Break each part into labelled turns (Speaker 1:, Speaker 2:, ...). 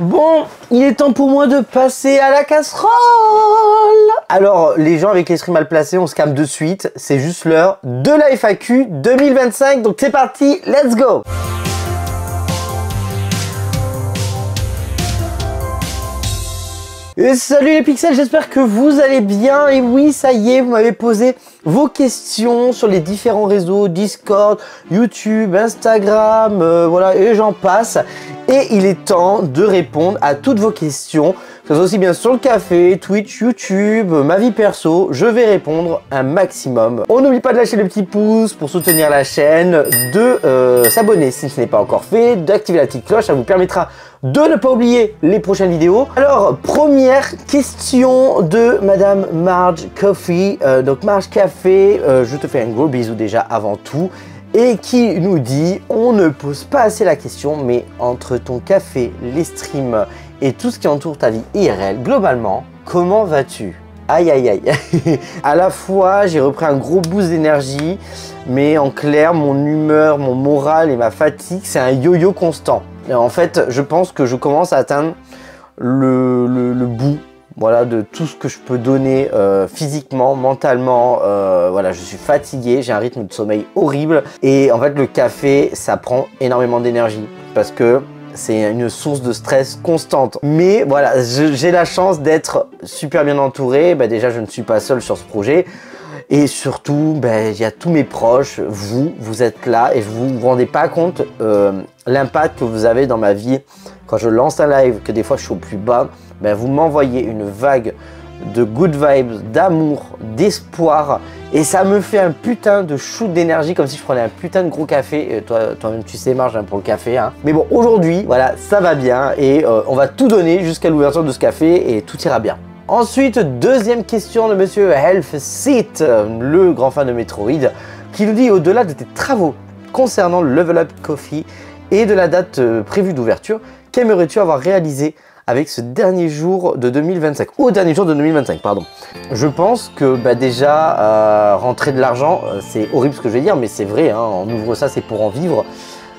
Speaker 1: Bon, il est temps pour moi de passer à la casserole. Alors, les gens avec l'esprit mal placé, on se calme de suite. C'est juste l'heure de la FAQ 2025. Donc c'est parti, let's go. Et salut les pixels, j'espère que vous allez bien. Et oui, ça y est, vous m'avez posé vos questions sur les différents réseaux, Discord, YouTube, Instagram, voilà, et j'en passe. Et il est temps de répondre à toutes vos questions, que ce soit aussi bien sur le café, Twitch, YouTube, ma vie perso, je vais répondre un maximum. On n'oublie pas de lâcher le petit pouce pour soutenir la chaîne, de s'abonner si ce n'est pas encore fait, d'activer la petite cloche, ça vous permettra de ne pas oublier les prochaines vidéos. Alors, première question de Madame Marge Coffee. Donc Marge Café, je te fais un gros bisou déjà avant tout. Et qui nous dit, on ne pose pas assez la question, mais entre ton café, les streams et tout ce qui entoure ta vie IRL, globalement, comment vas-tu? Aïe aïe aïe. À la fois, j'ai repris un gros boost d'énergie, mais en clair, mon humeur, mon moral et ma fatigue, c'est un yo-yo constant. Et en fait, je pense que je commence à atteindre le bout. Voilà, de tout ce que je peux donner physiquement, mentalement, voilà, je suis fatigué, j'ai un rythme de sommeil horrible et en fait le café, ça prend énormément d'énergie parce que c'est une source de stress constante. Mais voilà, j'ai la chance d'être super bien entouré, bah, déjà je ne suis pas seul sur ce projet et surtout, bah, il y a tous mes proches, vous êtes là et vous ne vous rendez pas compte l'impact que vous avez dans ma vie. Quand je lance un live, que des fois je suis au plus bas, ben vous m'envoyez une vague de good vibes, d'amour, d'espoir et ça me fait un putain de shoot d'énergie comme si je prenais un putain de gros café. Toi-même tu sais, Marge, hein, pour le café. Hein. Mais bon, aujourd'hui, voilà, ça va bien et on va tout donner jusqu'à l'ouverture de ce café et tout ira bien. Ensuite, deuxième question de monsieur Health Seat, le grand fan de Metroid, qui nous dit au-delà de tes travaux concernant le Level Up Coffee et de la date prévue d'ouverture, qu'aimerais-tu avoir réalisé avec ce dernier jour de 2025, au dernier jour de 2025, pardon. Je pense que bah, déjà, rentrer de l'argent, c'est horrible ce que je vais dire, mais c'est vrai, hein, on ouvre ça, c'est pour en vivre.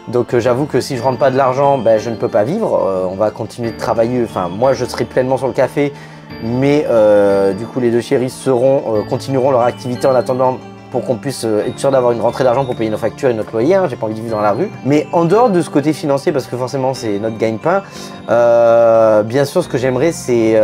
Speaker 1: Donc j'avoue que si je rentre pas de l'argent, bah, je ne peux pas vivre. On va continuer de travailler, enfin moi je serai pleinement sur le café, mais du coup les deux chéris continueront leur activité en attendant pour qu'on puisse être sûr d'avoir une rentrée d'argent pour payer nos factures et notre loyer, hein. J'ai pas envie de vivre dans la rue. Mais en dehors de ce côté financier, parce que forcément c'est notre gagne-pain, bien sûr ce que j'aimerais c'est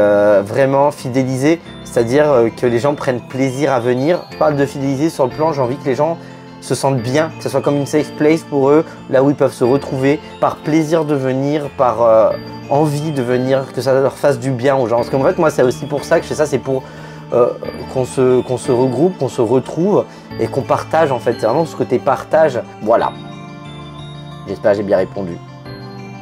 Speaker 1: vraiment fidéliser, c'est-à-dire que les gens prennent plaisir à venir. Je parle de fidéliser sur le plan, j'ai envie que les gens se sentent bien, que ce soit comme une safe place pour eux, là où ils peuvent se retrouver, par plaisir de venir, par envie de venir, que ça leur fasse du bien aux gens. Parce qu'en fait moi c'est aussi pour ça que je fais ça, c'est pour qu'on se regroupe, qu'on se retrouve et qu'on partage en fait. C'est vraiment ce côté partage. Voilà. J'espère que j'ai bien répondu.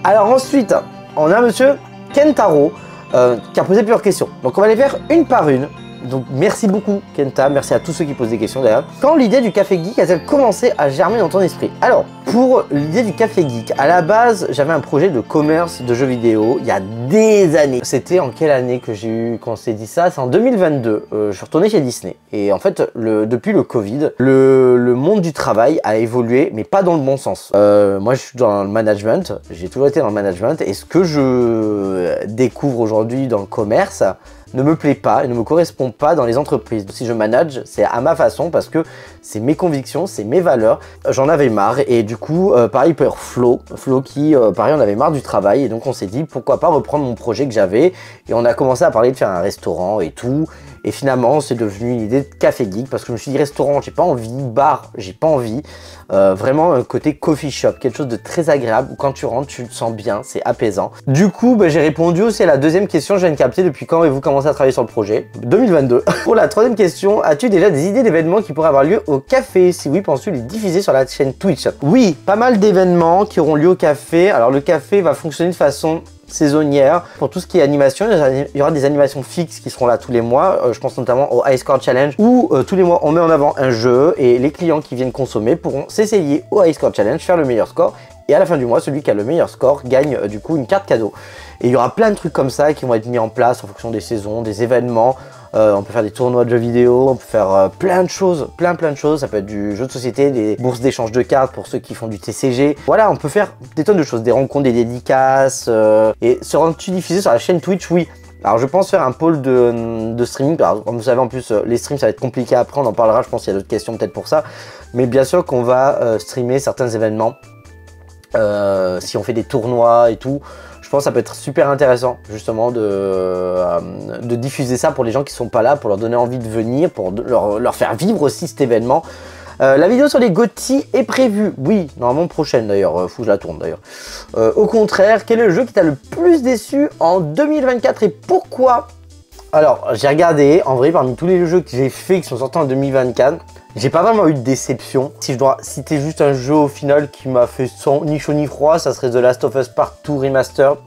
Speaker 1: Alors ensuite, on a monsieur Kentaro qui a posé plusieurs questions. Donc on va les faire une par une. Donc merci beaucoup Kenta, merci à tous ceux qui posent des questions d'ailleurs. Quand l'idée du Café Geek a-t-elle commencé à germer dans ton esprit? Alors, pour l'idée du Café Geek, à la base, j'avais un projet de commerce de jeux vidéo il y a des années. C'était en quelle année que j'ai eu, qu'on s'est dit ça? C'est en 2022. Je suis retourné chez Disney. Et en fait, depuis le Covid, le monde du travail a évolué, mais pas dans le bon sens. Moi, je suis dans le management, j'ai toujours été dans le management, et ce que je découvre aujourd'hui dans le commerce ne me plaît pas et ne me correspond pas dans les entreprises. Si je manage, c'est à ma façon parce que c'est mes convictions, c'est mes valeurs. J'en avais marre et du coup, pareil pour Flo qui, pareil, on avait marre du travail et donc on s'est dit pourquoi pas reprendre mon projet que j'avais et on a commencé à parler de faire un restaurant et tout. Et finalement, c'est devenu une idée de Café Geek parce que je me suis dit restaurant, j'ai pas envie, bar, j'ai pas envie. Vraiment un côté coffee shop, quelque chose de très agréable où quand tu rentres, tu te sens bien, c'est apaisant. Du coup, bah, j'ai répondu aussi à la deuxième question, je viens de capter depuis quand avez-vous commencé à travailler sur le projet? 2022. Pour la troisième question, as-tu déjà des idées d'événements qui pourraient avoir lieu au café? Si oui, penses-tu les diffuser sur la chaîne Twitch? Oui, pas mal d'événements qui auront lieu au café. Alors le café va fonctionner de façon saisonnière. Pour tout ce qui est animation, il y aura des animations fixes qui seront là tous les mois. Je pense notamment au High Score Challenge où tous les mois on met en avant un jeu et les clients qui viennent consommer pourront s'essayer au High Score Challenge, faire le meilleur score et à la fin du mois, celui qui a le meilleur score gagne du coup une carte cadeau. Et il y aura plein de trucs comme ça qui vont être mis en place en fonction des saisons, des événements. On peut faire des tournois de jeux vidéo, on peut faire plein de choses, plein de choses. Ça peut être du jeu de société, des bourses d'échange de cartes pour ceux qui font du TCG. Voilà, on peut faire des tonnes de choses, des rencontres, des dédicaces. Et seront-ils diffusés sur la chaîne Twitch? Oui. Alors je pense faire un pôle de streaming. Alors, comme vous savez, en plus les streams ça va être compliqué après, on en parlera, je pense qu'il y a d'autres questions peut-être pour ça. Mais bien sûr qu'on va streamer certains événements. Si on fait des tournois et tout, je pense que ça peut être super intéressant justement de diffuser ça pour les gens qui sont pas là, pour leur donner envie de venir, pour leur faire vivre aussi cet événement. La vidéo sur les GOTY est prévue, oui, normalement prochaine d'ailleurs, faut que je la tourne d'ailleurs. Au contraire, quel est le jeu qui t'a le plus déçu en 2024 et pourquoi? Alors, j'ai regardé, en vrai, parmi tous les jeux que j'ai fait qui sont sortis en 2024, j'ai pas vraiment eu de déception. Si je dois citer juste un jeu au final qui m'a fait ni chaud ni froid, ça serait The Last of Us Part 2 Remaster.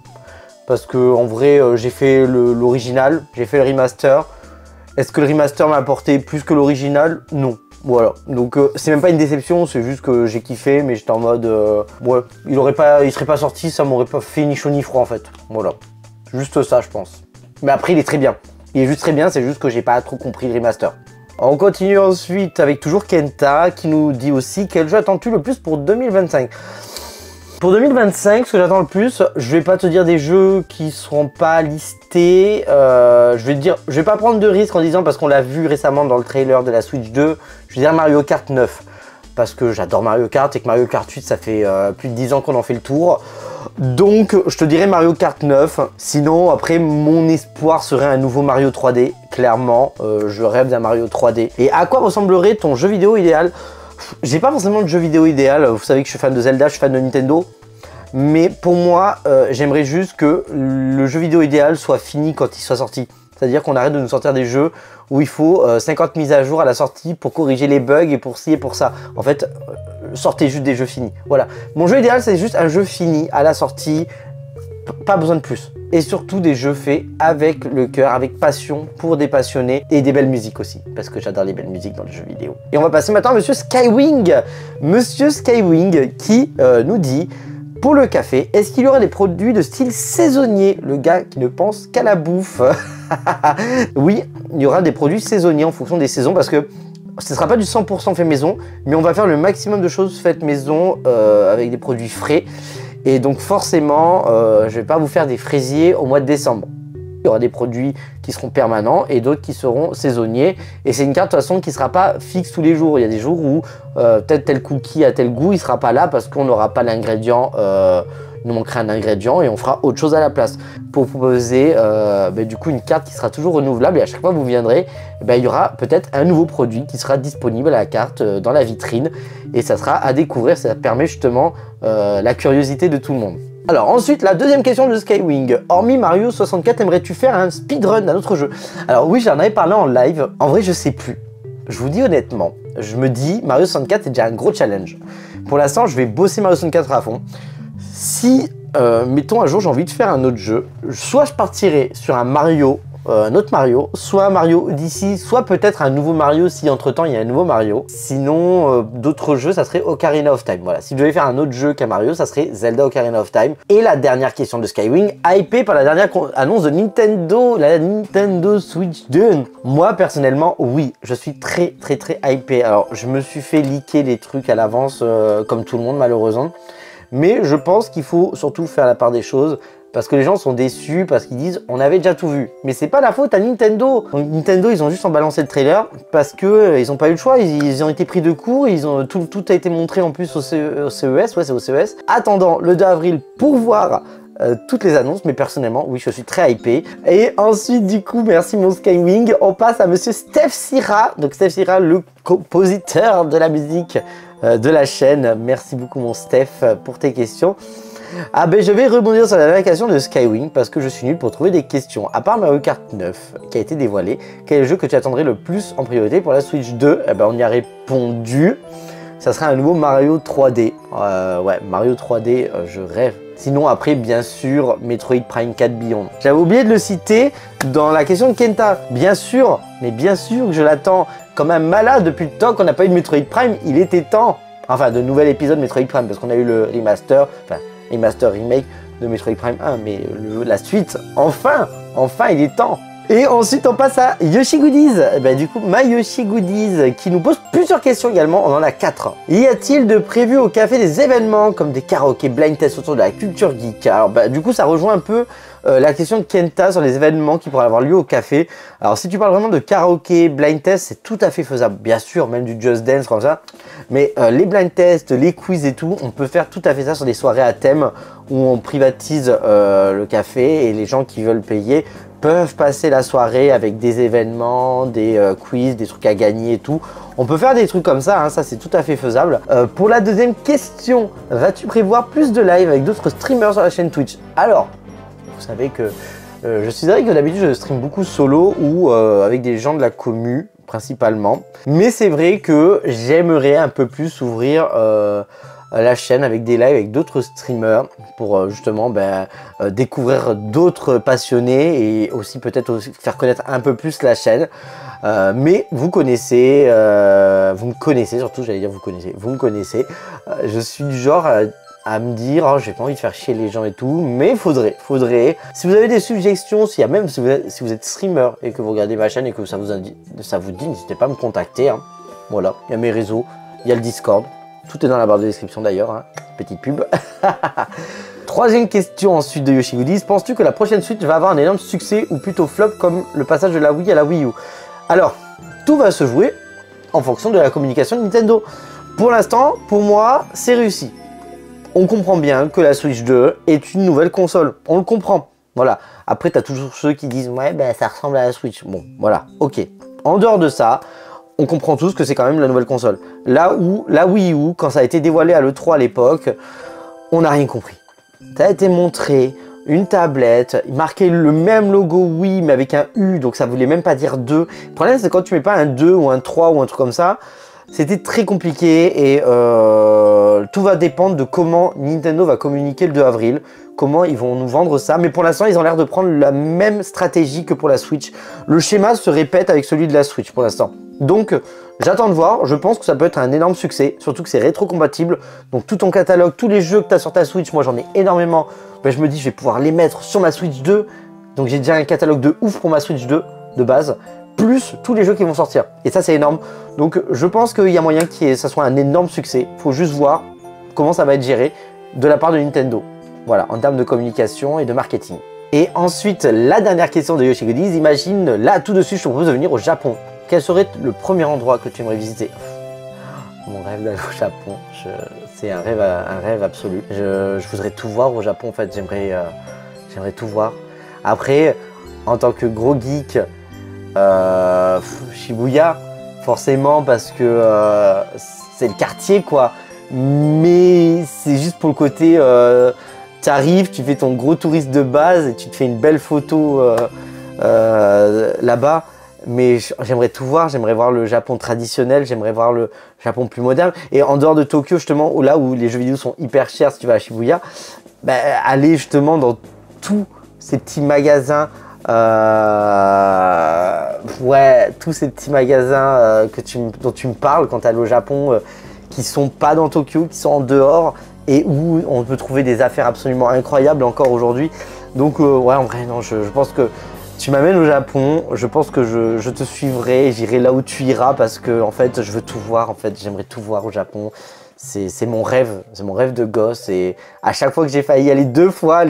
Speaker 1: Parce que en vrai, j'ai fait l'original, j'ai fait le remaster. Est-ce que le remaster m'a apporté plus que l'original? Non. Voilà, donc c'est même pas une déception, c'est juste que j'ai kiffé, mais j'étais en mode ouais, il serait pas sorti, ça m'aurait pas fait ni chaud ni froid en fait. Voilà, juste ça je pense. Mais après il est très bien, il est juste très bien, c'est juste que j'ai pas trop compris le remaster. On continue ensuite avec toujours Kenta qui nous dit aussi quel jeu attends-tu le plus pour 2025? Pour 2025, ce que j'attends le plus, je vais pas te dire des jeux qui seront pas listés. Je vais pas prendre de risque en disant, parce qu'on l'a vu récemment dans le trailer de la Switch 2, je vais dire Mario Kart 9. Parce que j'adore Mario Kart et que Mario Kart 8, ça fait plus de 10 ans qu'on en fait le tour. Donc, je te dirais Mario Kart 9. Sinon, après, mon espoir serait un nouveau Mario 3D. Clairement, je rêve d'un Mario 3D. Et à quoi ressemblerait ton jeu vidéo idéal? J'ai pas forcément de jeu vidéo idéal, vous savez que je suis fan de Zelda, je suis fan de Nintendo. Mais pour moi, j'aimerais juste que le jeu vidéo idéal soit fini quand il soit sorti. C'est-à-dire qu'on arrête de nous sortir des jeux où il faut 50 mises à jour à la sortie pour corriger les bugs et pour ci et pour ça. En fait, sortez juste des jeux finis. Voilà. Mon jeu idéal, c'est juste un jeu fini à la sortie. Pas besoin de plus. Et surtout des jeux faits avec le cœur, avec passion, pour des passionnés et des belles musiques aussi. Parce que j'adore les belles musiques dans les jeux vidéo. Et on va passer maintenant à Monsieur Skywing. Monsieur Skywing qui nous dit... Pour le café, est-ce qu'il y aura des produits de style saisonnier? Le gars qui ne pense qu'à la bouffe. Oui, il y aura des produits saisonniers en fonction des saisons parce que ce ne sera pas du 100% fait maison, mais on va faire le maximum de choses faites maison avec des produits frais. Et donc forcément, je ne vais pas vous faire des fraisiers au mois de décembre. Il y aura des produits qui seront permanents et d'autres qui seront saisonniers. Et c'est une carte de toute façon qui ne sera pas fixe tous les jours. Il y a des jours où peut-être tel cookie a tel goût, il ne sera pas là parce qu'on n'aura pas l'ingrédient. Il nous manquera un ingrédient et on fera autre chose à la place. Pour proposer du coup une carte qui sera toujours renouvelable et à chaque fois que vous viendrez, il y aura peut-être un nouveau produit qui sera disponible à la carte dans la vitrine. Et ça sera à découvrir, ça permet justement la curiosité de tout le monde. Alors ensuite, la deuxième question de Skywing. Hormis Mario 64, aimerais-tu faire un speedrun d'un autre jeu? Alors oui, j'en avais parlé en live. En vrai, je sais plus. Je vous dis honnêtement, je me dis Mario 64 c'est déjà un gros challenge. Pour l'instant, je vais bosser Mario 64 à fond. Si, mettons un jour j'ai envie de faire un autre jeu, soit je partirai sur un Mario, un autre Mario, soit un Mario Odyssey, soit peut-être un nouveau Mario si entre temps il y a un nouveau Mario. Sinon, d'autres jeux, ça serait Ocarina of Time. Voilà, si je devais faire un autre jeu qu'un Mario, ça serait Zelda Ocarina of Time. Et la dernière question de Skywing, hypé par la dernière annonce de Nintendo, la Nintendo Switch 2. Moi, personnellement, oui, je suis très hypé. Alors, je me suis fait leaker les trucs à l'avance, comme tout le monde, malheureusement. Mais je pense qu'il faut surtout faire la part des choses. Parce que les gens sont déçus, parce qu'ils disent on avait déjà tout vu. Mais c'est pas la faute à Nintendo. Donc, Nintendo, ils ont juste balancé le trailer parce que ils ont pas eu le choix. Ils ont été pris de court. Tout a été montré en plus au CES. Ouais, c'est au CES. Attendant le 2 avril pour voir toutes les annonces. Mais personnellement, oui, je suis très hypé. Et ensuite, du coup, merci mon Skywing. On passe à monsieur Steph Sira. Donc Steph Sira, le compositeur de la musique de la chaîne. Merci beaucoup mon Steph pour tes questions. Ah ben je vais rebondir sur la dernière question de Skywing parce que je suis nul pour trouver des questions. À part Mario Kart 9 qui a été dévoilé, quel est le jeu que tu attendrais le plus en priorité pour la Switch 2? Eh ben on y a répondu. Ça sera un nouveau Mario 3D. Ouais, Mario 3D, je rêve. Sinon après bien sûr Metroid Prime 4 Beyond. J'avais oublié de le citer dans la question de Kenta. Bien sûr, mais bien sûr que je l'attends comme un malade depuis le temps qu'on n'a pas eu de Metroid Prime. Il était temps. Enfin de nouvel épisode Metroid Prime parce qu'on a eu le remaster. Enfin, remaster remake de Metroid Prime 1, mais la suite, enfin il est temps. Et ensuite on passe à Yoshi Goodies. Bah, du coup ma Yoshi Goodies qui nous pose plusieurs questions également, on en a 4. Y a-t-il de prévu au café des événements comme des karaokés blind tests autour de la culture geek? Alors bah, du coup ça rejoint un peu la question de Kenta sur les événements qui pourraient avoir lieu au café. Alors si tu parles vraiment de karaoké, blind test, c'est tout à fait faisable, bien sûr, même du Just Dance comme ça. Mais les blind tests, les quiz et tout, on peut faire tout à fait ça sur des soirées à thème où on privatise le café et les gens qui veulent payer peuvent passer la soirée avec des événements, des quiz, des trucs à gagner et tout. On peut faire des trucs comme ça, hein, ça c'est tout à fait faisable. Pour la deuxième question, vas-tu prévoir plus de live avec d'autres streamers sur la chaîne Twitch? Alors, vous savez que je suis vrai que d'habitude je stream beaucoup solo ou avec des gens de la commu principalement. Mais c'est vrai que j'aimerais un peu plus ouvrir la chaîne avec des lives avec d'autres streamers pour justement découvrir d'autres passionnés et aussi peut-être faire connaître un peu plus la chaîne. Mais vous connaissez, vous me connaissez surtout, j'allais dire vous me connaissez. Je suis du genre à me dire oh, j'ai pas envie de faire chier les gens et tout, mais faudrait. Si vous avez des suggestions, si vous êtes streamer et que vous regardez ma chaîne et que ça vous dit, n'hésitez pas à me contacter. Hein. Voilà, il y a mes réseaux, il y a le Discord. Tout est dans la barre de description d'ailleurs, hein. Petite pub. Troisième question ensuite de Yoshi Goodies. Penses-tu que la prochaine Switch va avoir un énorme succès ou plutôt flop comme le passage de la Wii à la Wii U? Alors, tout va se jouer en fonction de la communication de Nintendo. Pour l'instant, pour moi, c'est réussi. On comprend bien que la Switch 2 est une nouvelle console. On le comprend. Voilà. Après, tu as toujours ceux qui disent ouais, ben, ça ressemble à la Switch. Bon, voilà. Ok. En dehors de ça, on comprend tous que c'est quand même la nouvelle console. Là où la Wii U, quand ça a été dévoilé à l'E3 à l'époque, on n'a rien compris. Ça a été montré, une tablette, marqué le même logo Wii mais avec un U, donc ça voulait même pas dire 2. Le problème c'est quand tu mets pas un 2 ou un 3 ou un truc comme ça, c'était très compliqué et tout va dépendre de comment Nintendo va communiquer le 2 avril, comment ils vont nous vendre ça. Mais pour l'instant, ils ont l'air de prendre la même stratégie que pour la Switch. Le schéma se répète avec celui de la Switch pour l'instant. Donc, j'attends de voir. Je pense que ça peut être un énorme succès, surtout que c'est rétro-compatible. Donc, tout ton catalogue, tous les jeux que tu as sur ta Switch, moi j'en ai énormément. Ben, je me dis, je vais pouvoir les mettre sur ma Switch 2. Donc, j'ai déjà un catalogue de ouf pour ma Switch 2 de base, plus tous les jeux qui vont sortir. Et ça, c'est énorme. Donc, je pense qu'il y a moyen que ça soit un énorme succès. Il faut juste voir comment ça va être géré de la part de Nintendo. Voilà, en termes de communication et de marketing. Et ensuite, la dernière question de Yoshi Goodies. Imagine, là, tout de suite, je te propose de venir au Japon. Quel serait le premier endroit que tu aimerais visiter? Mon rêve d'aller au Japon, c'est un rêve absolu. Je voudrais tout voir au Japon, en fait. J'aimerais tout voir. Après, en tant que gros geek, Shibuya, forcément, parce que c'est le quartier, quoi. Mais c'est juste pour le côté, tu arrives, tu fais ton gros touriste de base et tu te fais une belle photo là-bas. Mais j'aimerais tout voir, j'aimerais voir le Japon traditionnel, j'aimerais voir le Japon plus moderne. Et en dehors de Tokyo, justement, là où les jeux vidéo sont hyper chers si tu vas à Shibuya, bah, aller justement dans tous ces petits magasins, ouais, tous ces petits magasins dont tu me parles quand tu allé au Japon, qui sont pas dans Tokyo, qui sont en dehors et où on peut trouver des affaires absolument incroyables encore aujourd'hui. Donc ouais, en vrai, non, je pense que tu m'amènes au Japon, je pense que je te suivrai, j'irai là où tu iras parce que en fait, je veux tout voir, en fait, j'aimerais tout voir au Japon. C'est mon rêve de gosse et à chaque fois que j'ai failli y aller les deux fois,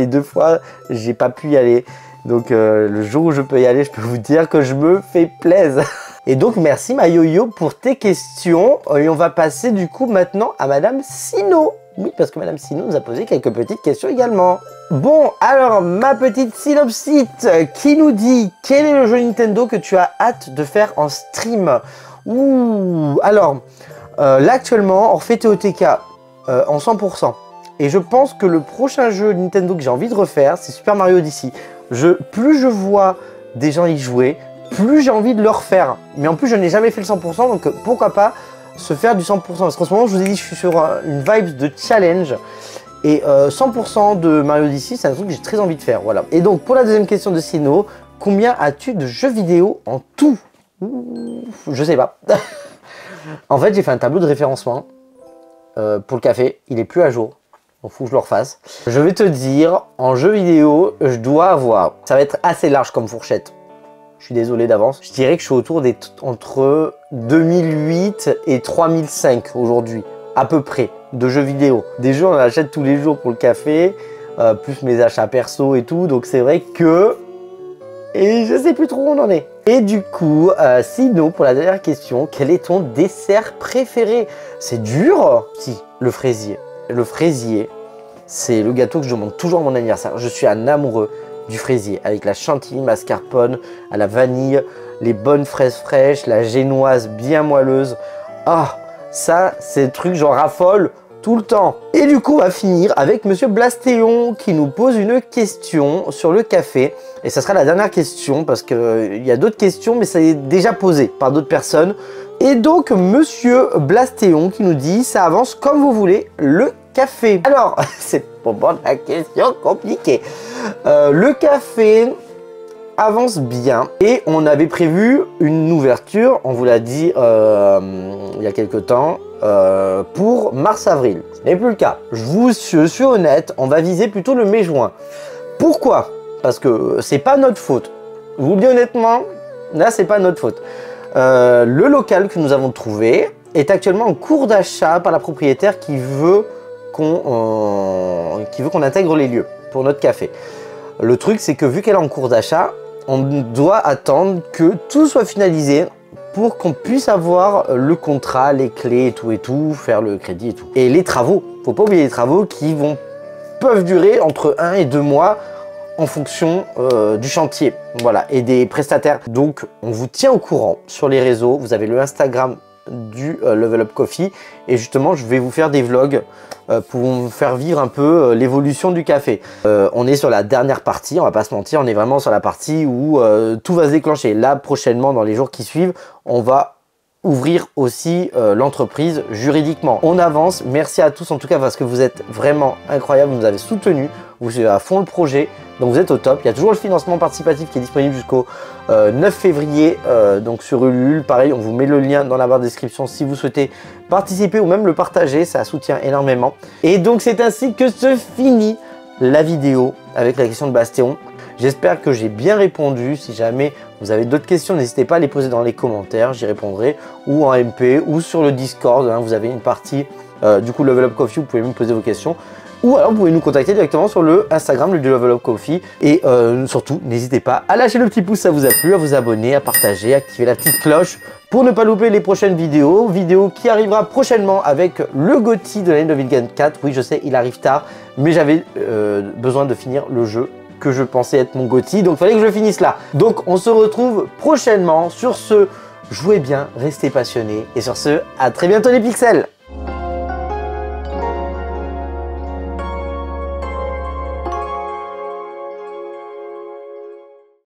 Speaker 1: j'ai pas pu y aller. Donc le jour où je peux y aller, je peux vous dire que je me fais plaisir. Et donc merci ma yo-yo pour tes questions. Et on va passer du coup maintenant à Madame Sino. Oui, parce que Madame Sino nous a posé quelques petites questions également. Bon, alors ma petite synopsite qui nous dit quel est le jeu Nintendo que tu as hâte de faire en stream? Ouh, alors là actuellement on refait TOTK en 100%. Et je pense que le prochain jeu Nintendo que j'ai envie de refaire, c'est Super Mario Odyssey. Plus je vois des gens y jouer, plus j'ai envie de le refaire. Mais en plus, je n'ai jamais fait le 100%, donc pourquoi pas se faire du 100%. Parce qu'en ce moment, je vous ai dit, je suis sur une vibe de challenge. Et 100% de Mario Odyssey, c'est un truc que j'ai très envie de faire. Voilà. Et donc, pour la deuxième question de Sino, combien as-tu de jeux vidéo en tout? Je sais pas. En fait, j'ai fait un tableau de référencement pour le café. Il est plus à jour. Donc, faut que je le refasse. Je vais te dire, en jeu vidéo, je dois avoir... Ça va être assez large comme fourchette. Je suis désolé d'avance. Je dirais que je suis autour des entre 2008 et 3005 aujourd'hui, à peu près, de jeux vidéo. Des jeux, on en achète tous les jours pour le café, plus mes achats perso et tout. Donc c'est vrai que... Et je sais plus trop où on en est. Et du coup, sinon, pour la dernière question, quel est ton dessert préféré? C'est dur. Si, le fraisier. Le fraisier, c'est le gâteau que je demande toujours à mon anniversaire. Je suis un amoureux du fraisier, avec la chantilly mascarpone, à la vanille, les bonnes fraises fraîches, la génoise bien moelleuse. Ah, ça, c'est le truc, j'en raffole tout le temps. Et du coup, on va finir avec Monsieur Blastéon qui nous pose une question sur le café. Et ça sera la dernière question parce qu'il y a d'autres questions, mais ça est déjà posé par d'autres personnes. Et donc, Monsieur Blastéon qui nous dit, ça avance comme vous voulez, le café. Alors, c'est pour moi la question compliquée. Le café avance bien et on avait prévu une ouverture, on vous l'a dit il y a quelques temps, pour mars-avril. Ce n'est plus le cas. Je suis honnête, on va viser plutôt le mai-juin. Pourquoi? Parce que c'est pas notre faute. Je vous le dis honnêtement, là c'est pas notre faute. Le local que nous avons trouvé est actuellement en cours d'achat par la propriétaire qui veut qu'on intègre les lieux pour notre café. Le truc, c'est que vu qu'elle est en cours d'achat, on doit attendre que tout soit finalisé pour qu'on puisse avoir le contrat, les clés et tout, faire le crédit et tout. Et les travaux, faut pas oublier les travaux qui peuvent durer entre 1 et 2 mois en fonction du chantier, voilà, et des prestataires. Donc, on vous tient au courant sur les réseaux. Vous avez le Instagram du Level Up Coffee et justement je vais vous faire des vlogs pour vous faire vivre un peu l'évolution du café. On est sur la dernière partie, on va pas se mentir, on est vraiment sur la partie où tout va se déclencher. Là prochainement, dans les jours qui suivent, on va ouvrir aussi l'entreprise juridiquement. On avance, merci à tous en tout cas parce que vous êtes vraiment incroyables, vous nous avez soutenus, vous suivez à fond le projet, donc vous êtes au top. Il y a toujours le financement participatif qui est disponible jusqu'au 9 février, donc sur Ulule. Pareil, on vous met le lien dans la barre de description si vous souhaitez participer ou même le partager, ça soutient énormément. Et donc c'est ainsi que se finit la vidéo avec la question de Blastéon. J'espère que j'ai bien répondu. Si jamais vous avez d'autres questions, n'hésitez pas à les poser dans les commentaires, j'y répondrai, ou en MP, ou sur le Discord, hein, vous avez une partie du coup Level Up Coffee, vous pouvez me poser vos questions. Ou alors vous pouvez nous contacter directement sur le Instagram du Level Up Coffee. Et surtout, n'hésitez pas à lâcher le petit pouce si ça vous a plu, à vous abonner, à partager, à activer la petite cloche pour ne pas louper les prochaines vidéos. Vidéo qui arrivera prochainement avec le GOTY de l'année 2024. Oui, je sais, il arrive tard, mais j'avais besoin de finir le jeu que je pensais être mon GOTY, donc il fallait que je le finisse là. Donc on se retrouve prochainement. Sur ce, jouez bien, restez passionnés, et sur ce, à très bientôt les pixels.